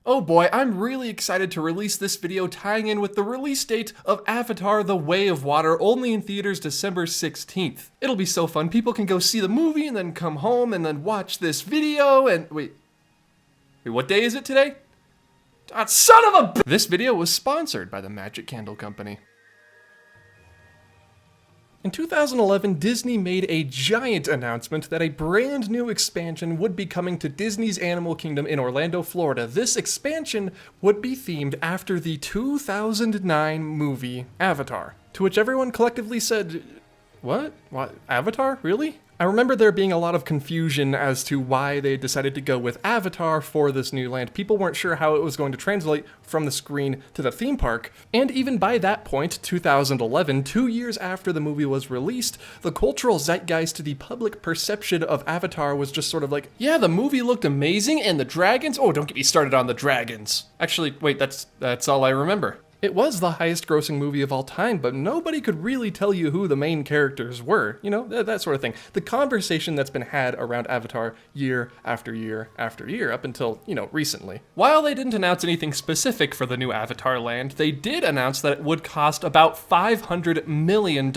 Oh boy, I'm really excited to release this video tying in with the release date of Avatar: The Way of Water, only in theaters December 16th. It'll be so fun. People can go see the movie and then come home and then watch this video and wait, what day is it today? Ah, son of a This video was sponsored by the Magic Candle Company. In 2011, Disney made a giant announcement that a brand new expansion would be coming to Disney's Animal Kingdom in Orlando, Florida. This expansion would be themed after the 2009 movie Avatar, to which everyone collectively said, What? Avatar? Really? I remember there being a lot of confusion as to why they decided to go with Avatar for this new land. People weren't sure how it was going to translate from the screen to the theme park. And even by that point, 2011, 2 years after the movie was released, the cultural zeitgeist, the public perception of Avatar was just sort of like, yeah, the movie looked amazing and the dragons, oh, don't get me started on the dragons. Actually, wait, that's all I remember. It was the highest grossing movie of all time, but nobody could really tell you who the main characters were, you know, that sort of thing. The conversation that's been had around Avatar year after year after year up until, recently. While they didn't announce anything specific for the new Avatar land, they did announce that it would cost about $500 million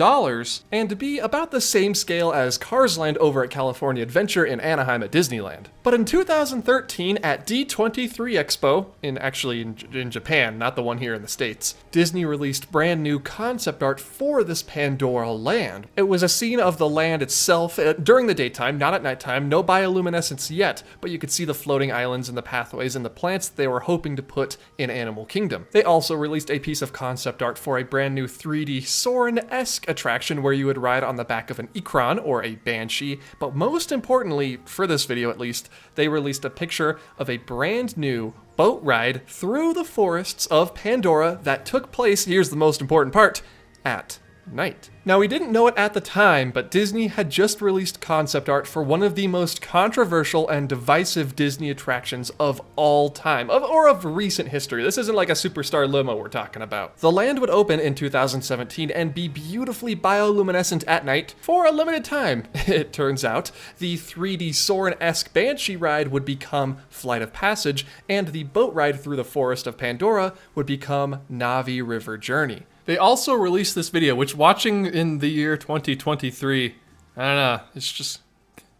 and be about the same scale as Cars Land over at California Adventure in Anaheim at Disneyland. But in 2013 at D23 Expo, in Japan, not the one here in the States, Disney released brand new concept art for this Pandora land. It was a scene of the land itself during the daytime, not at nighttime, no bioluminescence yet, but you could see the floating islands and the pathways and the plants that they were hoping to put in Animal Kingdom. They also released a piece of concept art for a brand new 3D Soarin'-esque attraction where you would ride on the back of an Ikran or a Banshee, but most importantly, for this video at least, they released a picture of a brand new boat ride through the forests of Pandora that took place, here's the most important part, at night. Now, we didn't know it at the time, but Disney had just released concept art for one of the most controversial and divisive Disney attractions of all time, or of recent history. This isn't like a superstar limo we're talking about. The land would open in 2017 and be beautifully bioluminescent at night for a limited time. It turns out the 3D Soarin'-esque Banshee ride would become Flight of Passage, and the boat ride through the forest of Pandora would become Na'vi River Journey. They also released this video, which watching in the year 2023, I don't know, it's just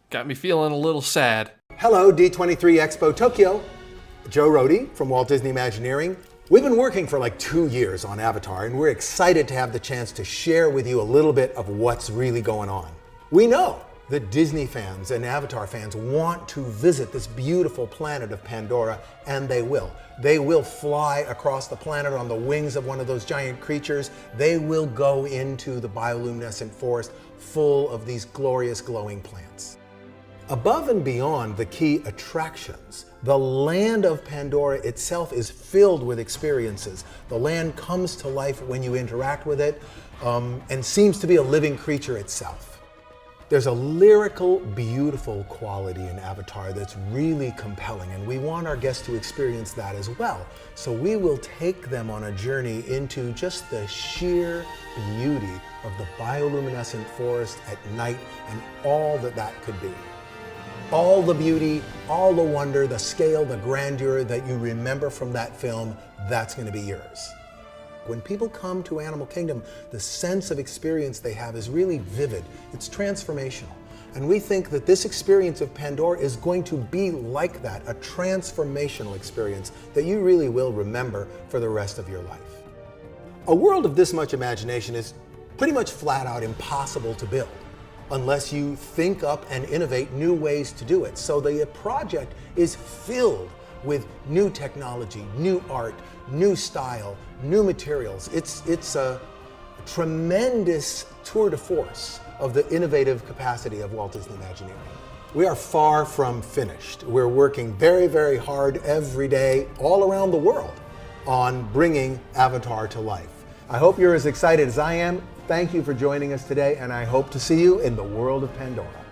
got me feeling a little sad. Hello, D23 Expo Tokyo. Joe Rohde from Walt Disney Imagineering. We've been working for like 2 years on Avatar, and we're excited to have the chance to share with you a little bit of what's really going on. We know that Disney fans and Avatar fans want to visit this beautiful planet of Pandora, and they will. They will fly across the planet on the wings of one of those giant creatures. They will go into the bioluminescent forest full of these glorious glowing plants. Above and beyond the key attractions, the land of Pandora itself is filled with experiences. The land comes to life when you interact with it, and seems to be a living creature itself. There's a lyrical, beautiful quality in Avatar that's really compelling, and we want our guests to experience that as well. So we will take them on a journey into just the sheer beauty of the bioluminescent forest at night and all that that could be. All the beauty, all the wonder, the scale, the grandeur that you remember from that film, that's going to be yours. When people come to Animal Kingdom, the sense of experience they have is really vivid. It's transformational. And we think that this experience of Pandora is going to be like that, a transformational experience that you really will remember for the rest of your life. A world of this much imagination is pretty much flat out impossible to build unless you think up and innovate new ways to do it. So the project is filled with new technology, new art, new style, new materials. It's a tremendous tour de force of the innovative capacity of Walt Disney Imagineering. We are far from finished. We're working very, very hard every day all around the world on bringing Avatar to life. I hope you're as excited as I am. Thank you for joining us today, and I hope to see you in the world of Pandora.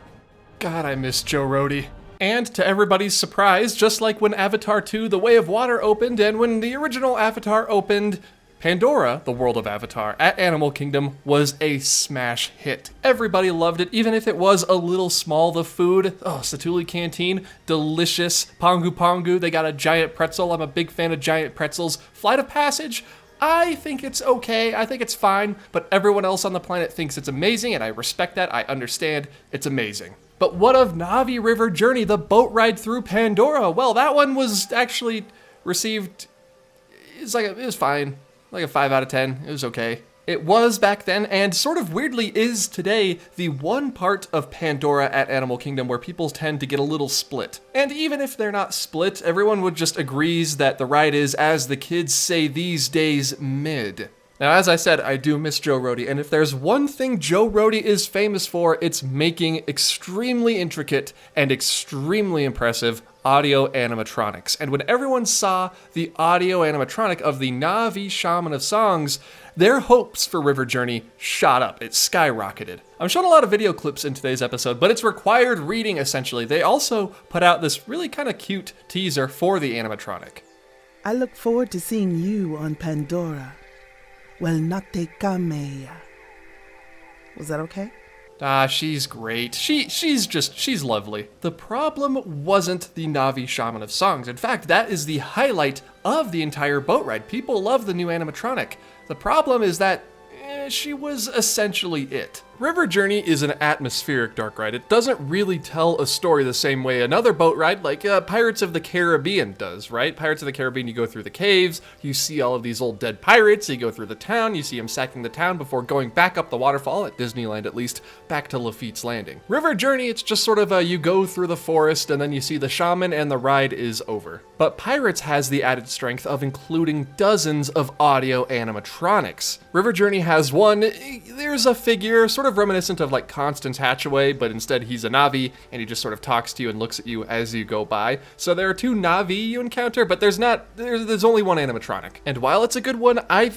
God, I miss Joe Rohde. And to everybody's surprise, just like when Avatar 2 The Way of Water opened and when the original Avatar opened, Pandora, the world of Avatar, at Animal Kingdom was a smash hit. Everybody loved it, even if it was a little small. The food, Satuli Canteen, delicious. Pongu Pongu, they got a giant pretzel. I'm a big fan of giant pretzels. Flight of Passage, I think it's okay, I think it's fine, but everyone else on the planet thinks it's amazing, and I respect that, I understand, it's amazing. But what of Na'vi River Journey, the boat ride through Pandora? Well, that one was actually received, it was fine. Like a 5 out of 10. It was okay. It was back then, and sort of weirdly is today, the one part of Pandora at Animal Kingdom where people tend to get a little split. And even if they're not split, everyone would just agrees that the ride is, as the kids say these days, mid. Now, as I said, I do miss Joe Rohde, and if there's one thing Joe Rohde is famous for, it's making extremely intricate and extremely impressive audio animatronics. And when everyone saw the audio animatronic of the Na'vi Shaman of Songs, their hopes for River Journey shot up. It skyrocketed. I'm showing a lot of video clips in today's episode, but it's required reading, essentially. They also put out this really kind of cute teaser for the animatronic. I look forward to seeing you on Pandora. Well, not te kameya. Was that okay? She's great. She's lovely. The problem wasn't the Na'vi Shaman of Songs. In fact, that is the highlight of the entire boat ride. People love the new animatronic. The problem is that she was essentially it. River Journey is an atmospheric dark ride. It doesn't really tell a story the same way another boat ride like Pirates of the Caribbean does, right? Pirates of the Caribbean, you go through the caves, you see all of these old dead pirates, you go through the town, you see them sacking the town before going back up the waterfall, at Disneyland at least, back to Lafitte's Landing. River Journey, it's just sort of you go through the forest and then you see the shaman and the ride is over. But Pirates has the added strength of including dozens of audio animatronics. River Journey has one, there's a figure sort of reminiscent of like Constance Hatchaway, but instead he's a Na'vi and he just sort of talks to you and looks at you as you go by. So there are two Na'vi you encounter, but there's only one animatronic. And while it's a good one, I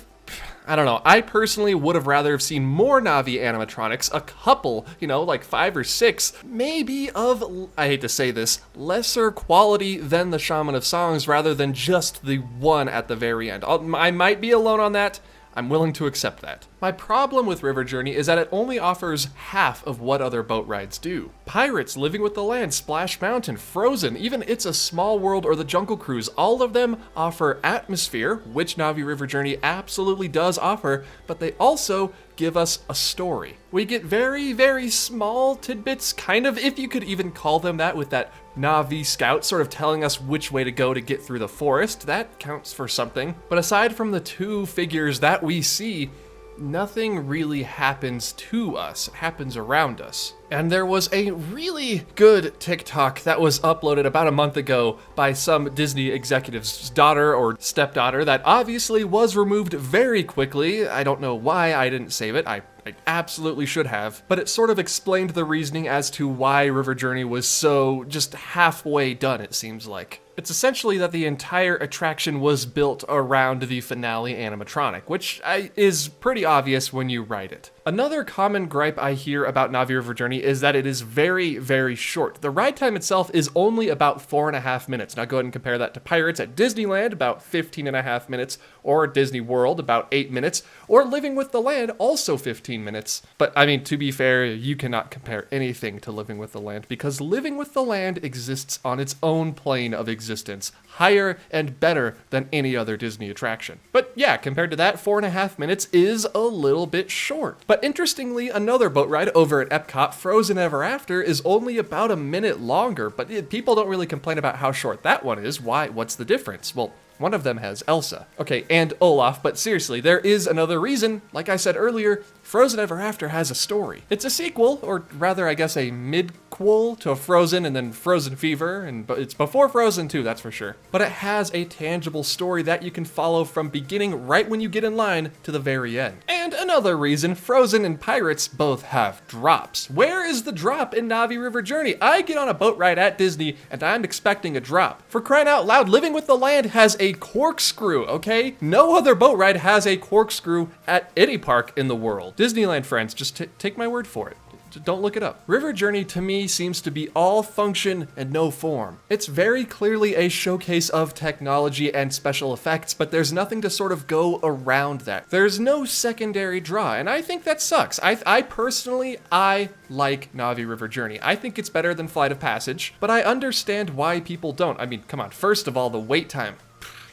don't know, I personally would have rather have seen more Na'vi animatronics, a couple, like 5 or 6, maybe of, I hate to say this, lesser quality than the Shaman of Songs rather than just the one at the very end. I might be alone on that. I'm willing to accept that. My problem with River Journey is that it only offers half of what other boat rides do. Pirates, Living with the Land, Splash Mountain, Frozen, even It's a Small World or the Jungle Cruise, all of them offer atmosphere, which Na'vi River Journey absolutely does offer, but they also give us a story. We get very, very small tidbits, kind of, if you could even call them that, with that Na'vi scout sort of telling us which way to go to get through the forest. That counts for something. But aside from the two figures that we see, nothing really happens to us. It happens around us. And there was a really good TikTok that was uploaded about a month ago by some Disney executive's daughter or stepdaughter that obviously was removed very quickly. I don't know why I didn't save it. I absolutely should have. But it sort of explained the reasoning as to why River Journey was so just halfway done, it seems like. It's essentially that the entire attraction was built around the finale animatronic, which is pretty obvious when you write it. Another common gripe I hear about Na'vi River Journey is that it is very, very short. The ride time itself is only about 4.5 minutes. Now go ahead and compare that to Pirates at Disneyland, about 15.5 minutes, or Disney World, about 8 minutes, or Living with the Land, also 15 minutes. But I mean, to be fair, you cannot compare anything to Living with the Land because Living with the Land exists on its own plane of existence, higher and better than any other Disney attraction. But yeah, compared to that, 4.5 minutes is a little bit short. But interestingly, another boat ride over at Epcot, Frozen Ever After, is only about a minute longer, but people don't really complain about how short that one is. Why? What's the difference? Well, one of them has Elsa. Okay, and Olaf, but seriously, there is another reason. Like I said earlier, Frozen Ever After has a story. It's a sequel, or rather, I guess a mid-quel to Frozen and then Frozen Fever, and it's before Frozen 2, that's for sure. But it has a tangible story that you can follow from beginning right when you get in line to the very end. And another reason, Frozen and Pirates both have drops. Where is the drop in Na'vi River Journey? I get on a boat ride at Disney and I'm expecting a drop. For crying out loud, Living with the Land has a corkscrew, okay? No other boat ride has a corkscrew at any park in the world. Disneyland friends, just take my word for it. Don't look it up. River Journey to me seems to be all function and no form. It's very clearly a showcase of technology and special effects, but there's nothing to sort of go around that. There's no secondary draw, and I think that sucks. I personally like Na'vi River Journey. I think it's better than Flight of Passage, but I understand why people don't. I mean, come on, first of all, the wait time.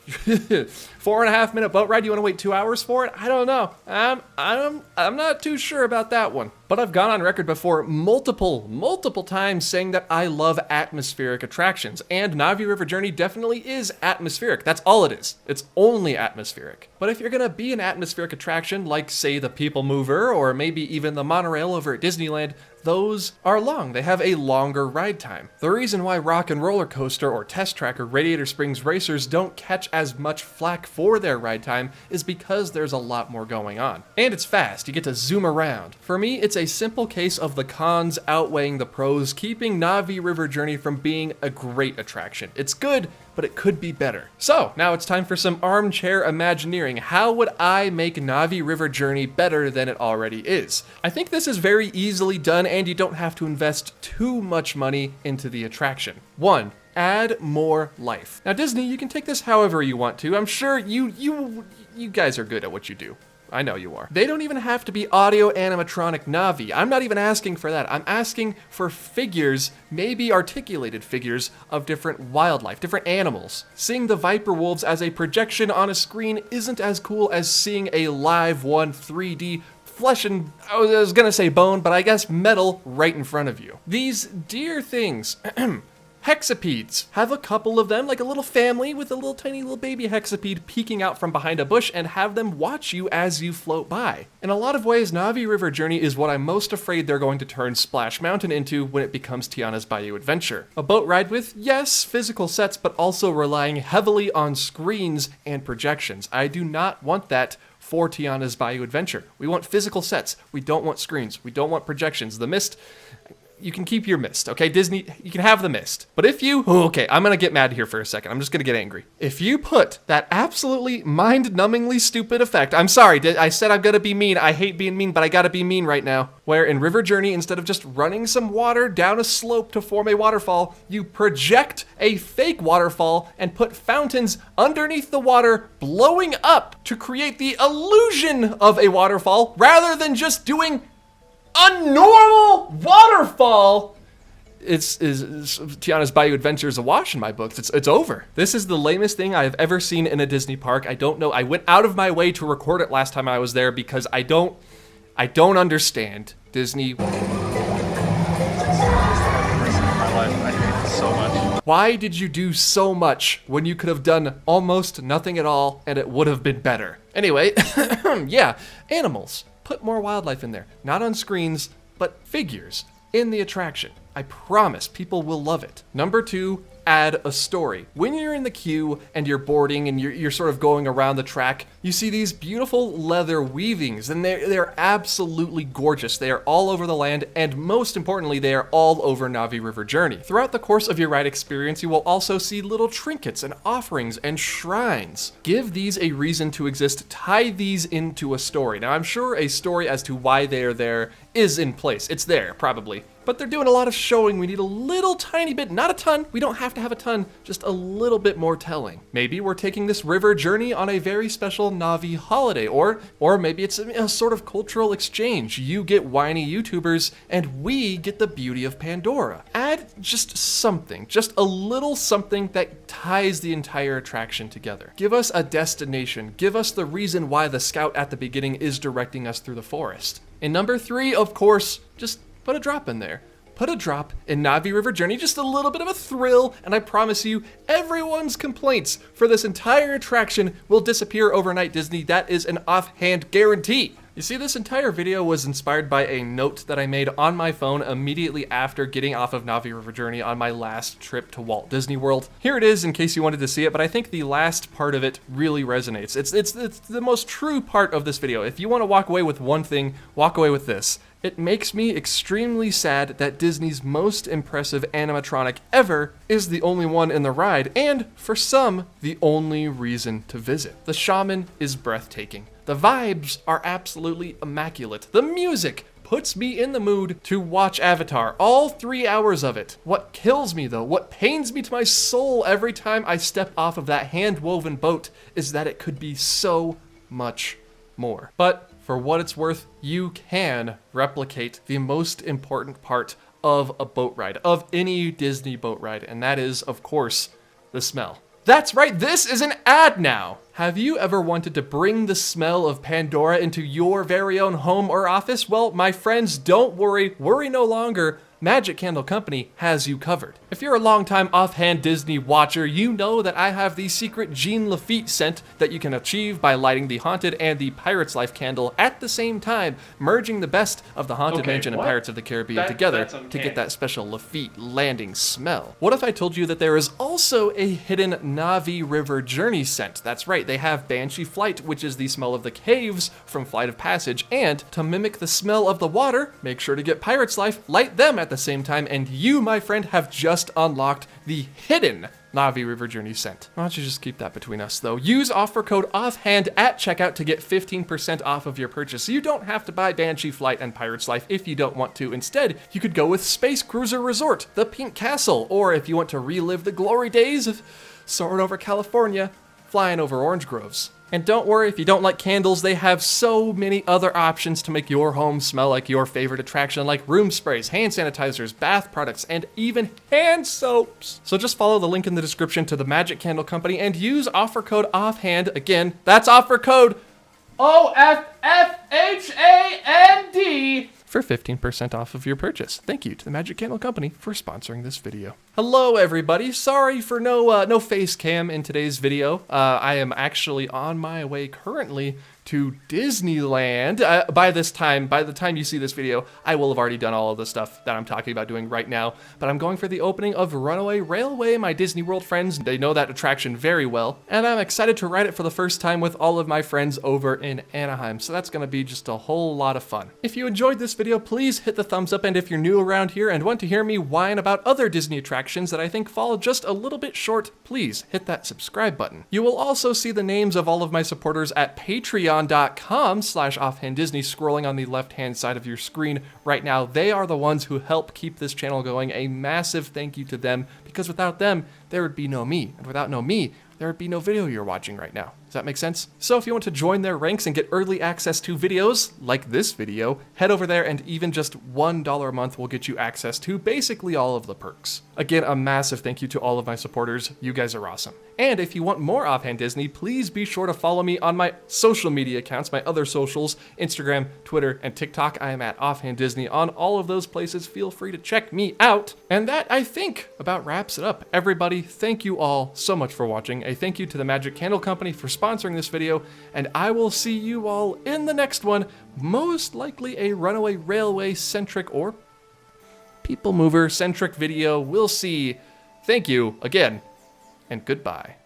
4.5 minute boat ride, you want to wait 2 hours for it? I don't know. I'm not too sure about that one. But I've gone on record before multiple times saying that I love atmospheric attractions, and Na'vi River Journey definitely is atmospheric. That's all it is. It's only atmospheric. But if you're gonna be an atmospheric attraction, like say the People Mover, or maybe even the monorail over at Disneyland, those are long. They have a longer ride time. The reason why Rock and Roller Coaster or Test Track or Radiator Springs Racers don't catch as much flack for their ride time is because there's a lot more going on. And it's fast, you get to zoom around. For me, it's a simple case of the cons outweighing the pros, keeping Na'vi River Journey from being a great attraction. It's good, but it could be better. So, now it's time for some armchair Imagineering. How would I make Na'vi River Journey better than it already is? I think this is very easily done, and you don't have to invest too much money into the attraction. 1. Add more life. Now Disney, you can take this however you want to. I'm sure you guys are good at what you do. I know you are. They don't even have to be audio animatronic Na'vi. I'm not even asking for that. I'm asking for figures, maybe articulated figures, of different wildlife, different animals. Seeing the Viper Wolves as a projection on a screen isn't as cool as seeing a live 3D flesh and, I was gonna say bone, but I guess metal right in front of you. These dear things, hexapedes. Have a couple of them, like a little family with a little tiny little baby hexapede peeking out from behind a bush, and have them watch you as you float by. In a lot of ways, Na'vi River Journey is what I'm most afraid they're going to turn Splash Mountain into when it becomes Tiana's Bayou Adventure. A boat ride with, yes, physical sets, but also relying heavily on screens and projections. I do not want that for Tiana's Bayou Adventure. We want physical sets. We don't want screens. We don't want projections. The mist, you can keep your mist, okay? Disney, you can have the mist. But if you, okay, I'm gonna get mad here for a second. I'm just gonna get angry. If you put that absolutely mind-numbingly stupid effect, I'm sorry, I said I'm gonna be mean. I hate being mean, but I gotta be mean right now. Where in River Journey, instead of just running some water down a slope to form a waterfall, you project a fake waterfall and put fountains underneath the water blowing up to create the illusion of a waterfall rather than just doing a normal waterfall. Is Tiana's Bayou Adventure is a wash in my books. It's over. This is the lamest thing I have ever seen in a Disney park. I don't know. I went out of my way to record it last time I was there because I don't understand Disney. Why did you do so much when you could have done almost nothing at all and it would have been better? Anyway, yeah, animals. Put more wildlife in there. Not on screens, but figures in the attraction. I promise people will love it. Number 2, add a story. When you're in the queue and you're boarding and you're sort of going around the track, you see these beautiful leather weavings, and they're absolutely gorgeous. They are all over the land, and most importantly, they are all over Na'vi River Journey. Throughout the course of your ride experience, you will also see little trinkets and offerings and shrines. Give these a reason to exist. Tie these into a story. Now, I'm sure a story as to why they are there is in place. It's there, probably. But they're doing a lot of showing. We need a little tiny bit, not a ton. We don't have to have a ton, just a little bit more telling. Maybe we're taking this river journey on a very special Na'vi holiday, or maybe it's a sort of cultural exchange. You get whiny YouTubers, and we get the beauty of Pandora. Add just something, just a little something that ties the entire attraction together. Give us a destination. Give us the reason why the scout at the beginning is directing us through the forest. And number 3, of course, just put a drop in there. Put a drop in Na'vi River Journey, just a little bit of a thrill, and I promise you, everyone's complaints for this entire attraction will disappear overnight, Disney. That is an offhand guarantee. You see, this entire video was inspired by a note that I made on my phone immediately after getting off of Na'vi River Journey on my last trip to Walt Disney World. Here it is in case you wanted to see it, but I think the last part of it really resonates. It's the most true part of this video. If you want to walk away with one thing, walk away with this. It makes me extremely sad that Disney's most impressive animatronic ever is the only one in the ride, and for some, the only reason to visit. The shaman is breathtaking. The vibes are absolutely immaculate. The music puts me in the mood to watch Avatar, all 3 hours of it. What kills me though, what pains me to my soul every time I step off of that hand-woven boat is that it could be so much more. But for what it's worth, you can replicate the most important part of a boat ride, of any Disney boat ride, and that is, of course, the smell. That's right, this is an ad now! Have you ever wanted to bring the smell of Pandora into your very own home or office? Well, my friends, don't worry no longer. Magic Candle Company has you covered. If you're a longtime offhand Disney watcher, you know that I have the secret Jean Lafitte scent that you can achieve by lighting the Haunted and the Pirate's Life candle at the same time, merging the best of the Haunted Mansion and Pirates of the Caribbean together to get that special Lafitte landing smell. What if I told you that there is also a hidden Navi River Journey scent? That's right, they have Banshee Flight, which is the smell of the caves from Flight of Passage, and to mimic the smell of the water, make sure to get Pirate's Life, light them at the same time, and you, my friend, have just unlocked the hidden Navi River Journey scent. Why don't you just keep that between us, though? Use offer code OFFHAND at checkout to get 15% off of your purchase. So you don't have to buy Banshee Flight and Pirate's Life if you don't want to. Instead, you could go with Space Cruiser Resort, the Pink Castle, or if you want to relive the glory days of soaring over California, flying over orange groves. And don't worry, if you don't like candles, they have so many other options to make your home smell like your favorite attraction, like room sprays, hand sanitizers, bath products, and even hand soaps. So just follow the link in the description to the Magic Candle Company and use offer code OFFHAND. Again, that's offer code OFFHAND for 15% off of your purchase. Thank you to the Magic Candle Company for sponsoring this video. Hello everybody, sorry for no face cam in today's video. I am actually on my way currently to Disneyland. By the time you see this video, I will have already done all of the stuff that I'm talking about doing right now, but I'm going for the opening of Runaway Railway. My Disney World friends, they know that attraction very well, and I'm excited to ride it for the first time with all of my friends over in Anaheim, so that's gonna be just a whole lot of fun. If you enjoyed this video, please hit the thumbs up, and if you're new around here and want to hear me whine about other Disney attractions that I think fall just a little bit short, please hit that subscribe button. You will also see the names of all of my supporters at patreon.com/offhanddisney scrolling on the left-hand side of your screen right now. They are the ones who help keep this channel going. A massive thank you to them, because without them, there would be no me. And without no me, there would be no video you're watching right now. Does that make sense? So if you want to join their ranks and get early access to videos like this video, head over there, and even just $1 a month will get you access to basically all of the perks. Again, a massive thank you to all of my supporters. You guys are awesome. And if you want more Offhand Disney, please be sure to follow me on my social media accounts, my other socials, Instagram, Twitter, and TikTok. I am at Offhand Disney on all of those places. Feel free to check me out. And that, I think, about wraps it up. Everybody, thank you all so much for watching. A thank you to the Magic Candle Company for sponsoring this video, and I will see you all in the next one, most likely a Runaway Railway centric or people mover centric video. We'll see. Thank you again, and goodbye.